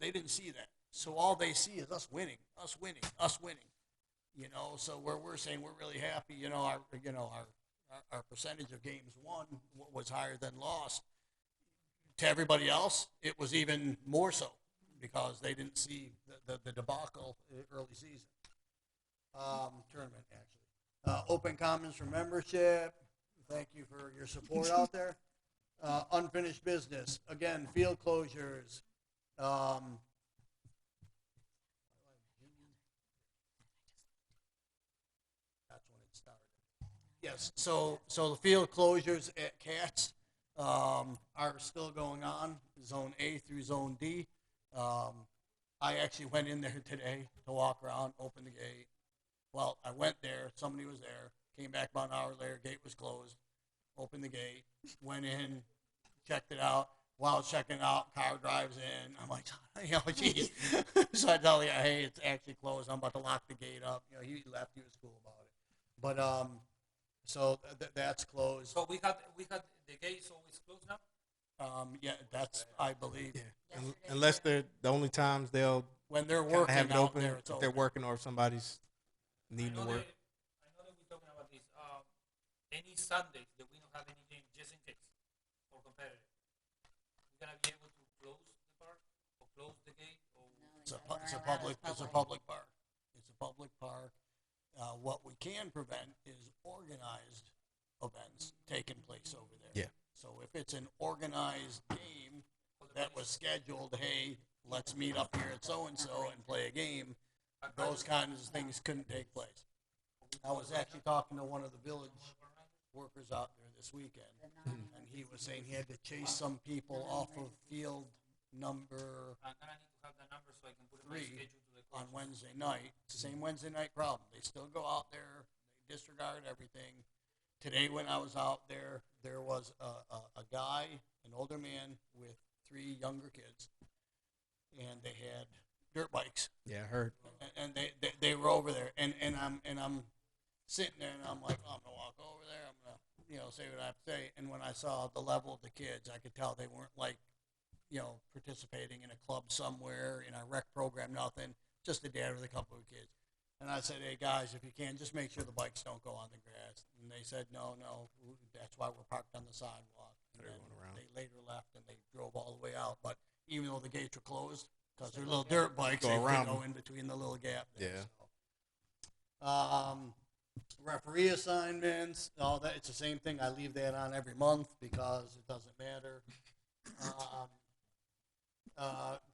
they didn't see that. So all they see is us winning. So where we're saying we're really happy, our percentage of games won was higher than lost. To everybody else, it was even more so because they didn't see the debacle early season. Tournament, actually. Open comments for membership. Thank you for your support out there. Unfinished business. Again, field closures. That's when it started. Yes, so the field closures at Cats are still going on, Zone A through Zone D. I actually went in there today to walk around, open the gate. Well, I went there, somebody was there, came back about an hour later, gate was closed, opened the gate, went in, checked it out. While I was checking out, car drives in. I'm like, geez. So I tell you, hey, it's actually closed. I'm about to lock the gate up. He left. He was cool about it. But so that's closed. So we had the gates always closed now. Yeah, that's I believe. Yeah. Unless they're the only times they'll When they're kinda working have it out open, there, it's if they're open. working or if somebody's needing to work. I know that we're talking about this. Any Sundays that we don't have any game, just in case, or competitive, we're gonna be able to close the park or close the gate. Or It's a public park. It's a public park. What we can prevent is organized events taking place over there. Yeah. So if it's an organized game that was scheduled, hey, let's meet up here at so-and-so and play a game, those kinds of things couldn't take place. I was actually talking to one of the village workers out there this weekend, and he was saying he had to chase some people off of field number I'm gonna need to have the number so I can put in my 3 schedule to the on course. Wednesday night. It's the same Wednesday night problem. They still go out there. They disregard everything. Today when I was out there, there was a guy, an older man with 3 younger kids, and they had dirt bikes, Yeah, I heard. and they were over there, and I'm sitting there, and I'm like, oh, I'm gonna walk over there. I'm gonna say what I have to say. And when I saw the level of the kids, I could tell they weren't like participating in a club somewhere in a rec program, nothing. Just a dad with a couple of kids. And I said, hey, guys, if you can, just make sure the bikes don't go on the grass. And they said, no, that's why we're parked on the sidewalk. And They're then going around. they later left, and they drove all the way out. But even though the gates were closed, because they're little dirt bikes, Go they around could go them. in between the little gap there. Yeah. So. Referee assignments, all that, it's the same thing. I leave that on every month because it doesn't matter.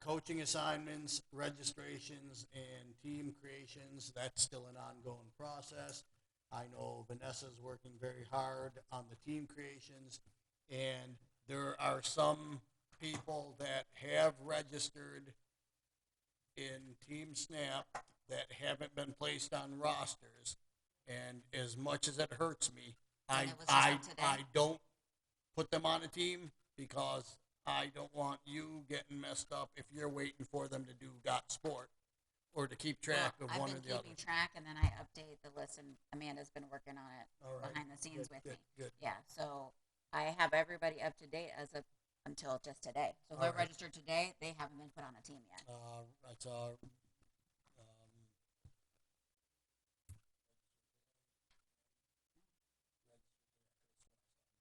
Coaching assignments, registrations, and team creations, that's still an ongoing process. I know Vanessa's working very hard on the team creations, and there are some people that have registered in Team Snap that haven't been placed on rosters, and as much as it hurts me, And it was just up today? I don't put them on a team because I don't want you getting messed up if you're waiting for them to do Got Sport or to keep track of one or the I've been other. keeping track, and then I update the list, and Amanda's been working on it All right. behind the scenes Good, with good, me. good. Yeah, so I have everybody up to date as of until just today. So All whoever right. registered today, they haven't been put on a team yet. That's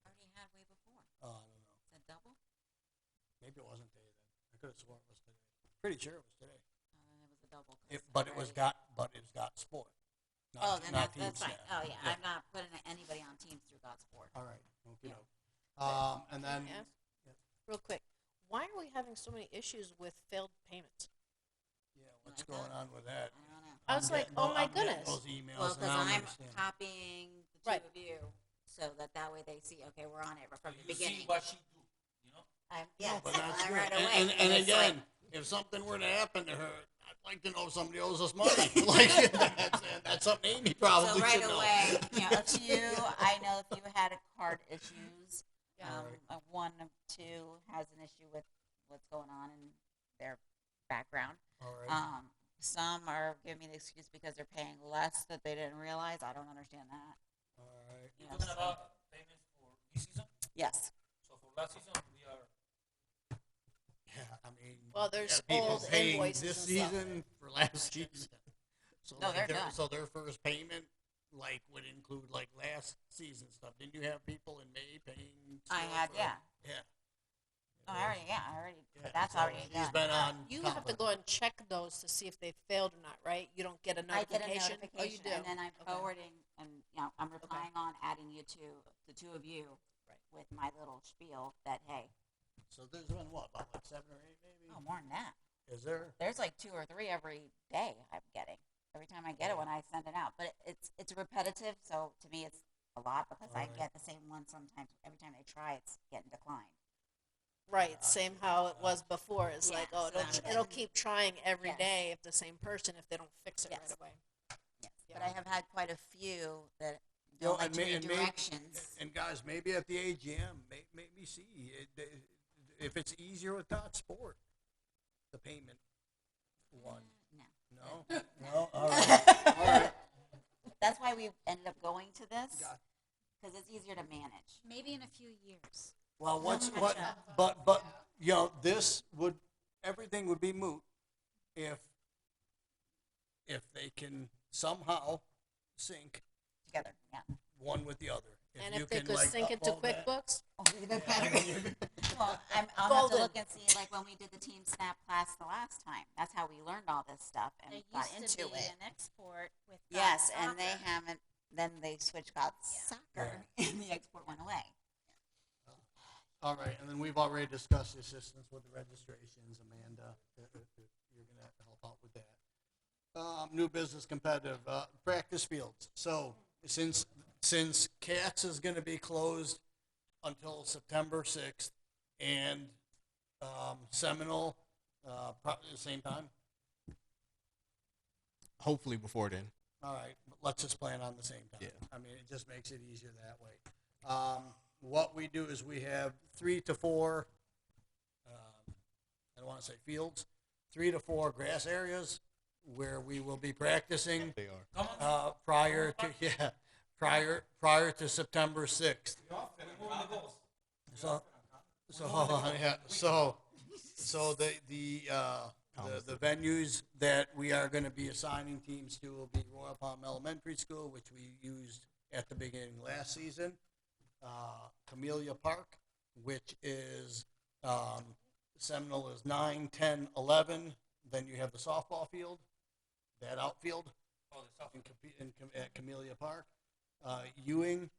Already had way before. I don't know. Is that double? Maybe it wasn't today then. I could have sworn it was today. Pretty sure it was today. Then it was a double. 'Cause But it was already- Got Sport. Not, Oh, then not that's Team fine. Snap. Oh, yeah, I'm not putting anybody on teams through God's sport. All right. Okay. Yeah. And then Can I ask? Real quick, why are we having so many issues with failed payments? yeah, what's Like going that? on with that? I don't know. I was like, oh my goodness. Those emails, Well, and because I don't I'm understand. copying the two Right. of you, so that way they see, okay, we're on it from the You beginning. see what she do, you know? Yeah, But that's I'm good. right away. And it's again, like, if something were to happen to her, I'd like to know if somebody owes us money. Like that's something Amy probably so right should know. away, a few, I know a few had card issues. Yeah. One of two has an issue with what's going on in their background. All right. Some are giving me the excuse because they're paying less that they didn't realize. I don't understand that. All right. You're talking about payments for this season? Yes. So for last season, we are Yeah, I mean, Well, there's people old paying invoices this and stuff. season for last season. So No, they're their, done. so their first payment would include last season stuff. Didn't you have people in May paying? I still had, for- yeah. Yeah. No, I already, Yeah, that's so already He's done. been on. You top have to of go it. and check those to see if they failed or not, right? You don't get a I get a notification. notification, Oh, you do. and then I'm Okay. forwarding, and I'm replying on, adding you to the two of you Right. with my little spiel that hey, So there's been what, about 7 or 8 maybe? oh, more than that. Is there? There's like 2 or 3 every day I'm getting. Every time I get it when I send it out, but it's repetitive. So to me, it's a lot because I Alright. get the same one sometimes. Every time they try, it's getting declined. Right, same how it was before. It's Yeah, like, oh, so it'll keep trying every Yes. day if the same person if they don't fix it Yes. right away. Yes, Yeah. but I have had quite a few that You know, don't like and to may- read and may- directions. And guys, maybe at the AGM, maybe see if it's easier with Dot Sport, the payment one. No. No, no, all right, all right. That's why we ended up going to this Got- because it's easier to manage. Maybe in a few years. Well, what? Catch But everything would be moot if they can somehow sync Together, yeah. one with the other. And you if they can, could sync it to upload that- QuickBooks, Even better. Well, I'll have to Golden. look and see, like when we did the Team Snap class the last time. That's how we learned all this stuff and There got used to into be it. an export with Yes, Dot and they Soccer. haven't. Then they switched got soccer, and the export went away. All right, and then we've already discussed the assistance with the registrations. Amanda, you're going to help out with that. New business competitive practice fields. So since Cats is going to be closed until September 6th, and Seminole probably the same time. Hopefully before then. All right, but let's just plan on the same time. Yeah. I mean, it just makes it easier that way. What we do is we have 3 to 4, I don't want to say fields, 3 to 4 grass areas where we will be practicing They are. prior to September 6th. So the venues that we are going to be assigning teams to will be Royal Palm Elementary School, which we used at the beginning last season, Camellia Park, which is Seminole is 9, 10, 11. Then you have the softball field, that outfield at Camellia Park. Ewing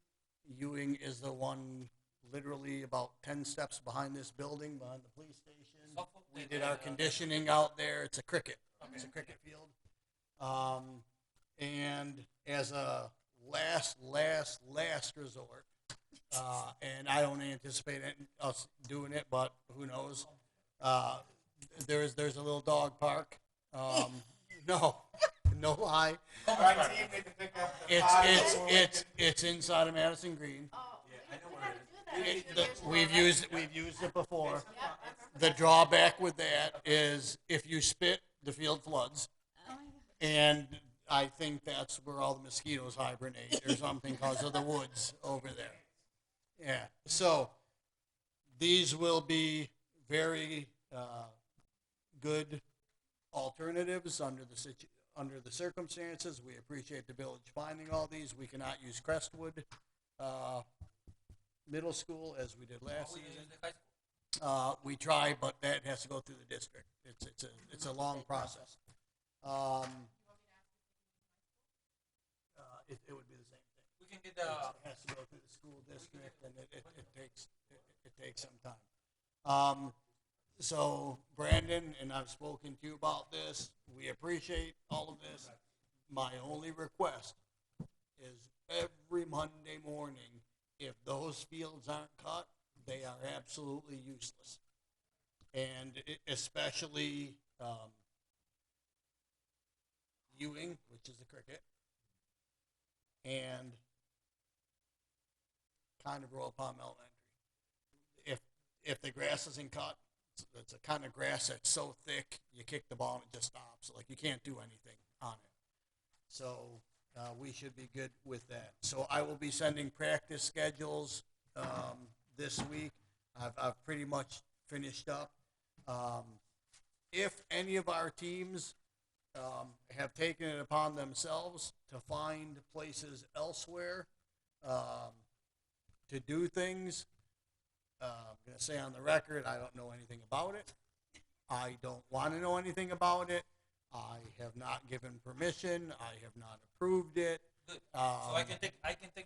is the one literally about 10 steps behind this building, behind the police station. We did our conditioning out there. It's a cricket. It's a cricket field. And as a last resort, And I don't anticipate us doing it, but who knows? There's a little dog park. No, no lie. It's inside of Madison Green. We've used it before. The drawback with that is if you spit, the field floods, and I think that's where all the mosquitoes hibernate or something because of the woods over there. Yeah. So these will be very good alternatives under the circumstances. We appreciate the village finding all these. We cannot use Crestwood Middle School as we did last season. We try, but that has to go through the district. It's a long process. It would be the same thing. We can get It has to go through the school district, and it takes some time. So Brandon, and I've spoken to you about this. We appreciate all of this. My only request is every Monday morning, if those fields aren't cut, they are absolutely useless. And especially Ewing, which is the cricket, and kind of Royal Palm Elementary. If the grass isn't cut, it's a kind of grass that's so thick, you kick the ball and it just stops. Like you can't do anything on it. So we should be good with that. So I will be sending practice schedules this week. I've pretty much finished up. If any of our teams have taken it upon themselves to find places elsewhere to do things, I'm going to say on the record, I don't know anything about it. I don't want to know anything about it. I have not given permission. I have not approved it. Good. So I can take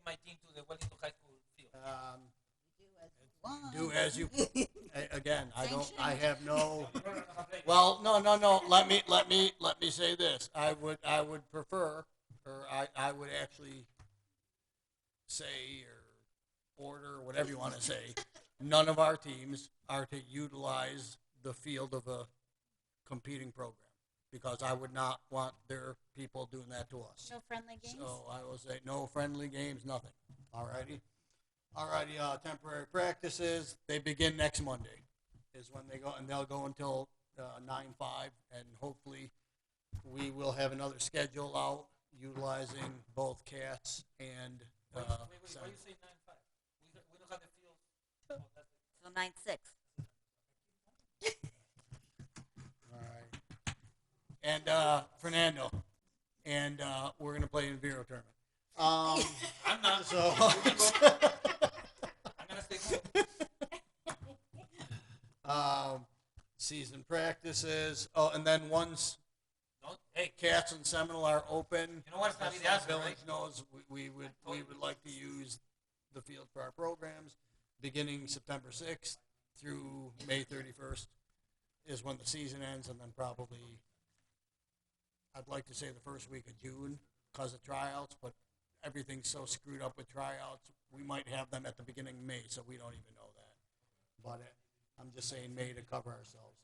my team to the Wellington High School field. Do as you again. I have no. Well, no. Let me say this. I would prefer, or I would actually say or order, whatever you want to say. None of our teams are to utilize the field of a competing program because I would not want their people doing that to us. No friendly games? So I will say no friendly games, nothing. Alrighty, temporary practices, they begin next Monday is when they go, and they'll go until 9/5, and hopefully we will have another schedule out utilizing both cats and Why you say 9-5? We don't have the field. So 9-6. All right. And Fernando, and we're gonna play in Vero tournament. I'm not. So I'm gonna stay home. season practices. Oh, and then once No, hey, Cats and Seminole are open, you know what? It's not just the so answer, the village right? knows we would like to use the field for our programs, beginning September 6th through May 31st is when the season ends, and then probably I'd like to say the first week of June because of tryouts, but everything's so screwed up with tryouts. We might have them at the beginning of May, so we don't even know that. But I'm just saying May to cover ourselves.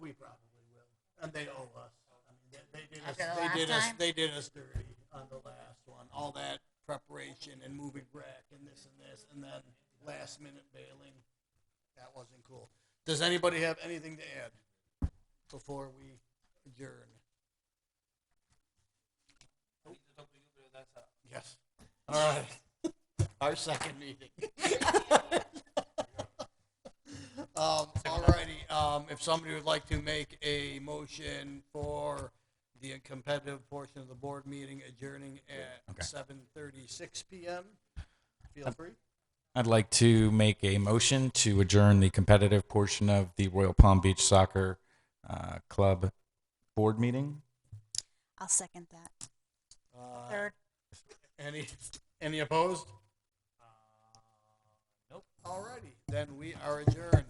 We probably will, and they owe us. I mean, After the last time? They did us dirty on the last one. All that preparation and moving rec and this, and then last minute bailing. That wasn't cool. Does anybody have anything to add before we adjourn? I need to talk to you, but that's Yes. All right. Our second meeting. Alrighty. If somebody would like to make a motion for the competitive portion of the board meeting adjourning at 7:36 p.m., feel free. I'd like to make a motion to adjourn the competitive portion of the Royal Palm Beach Soccer Club board meeting. I'll second that. Third. Any opposed? nope. Alrighty. Then we are adjourned.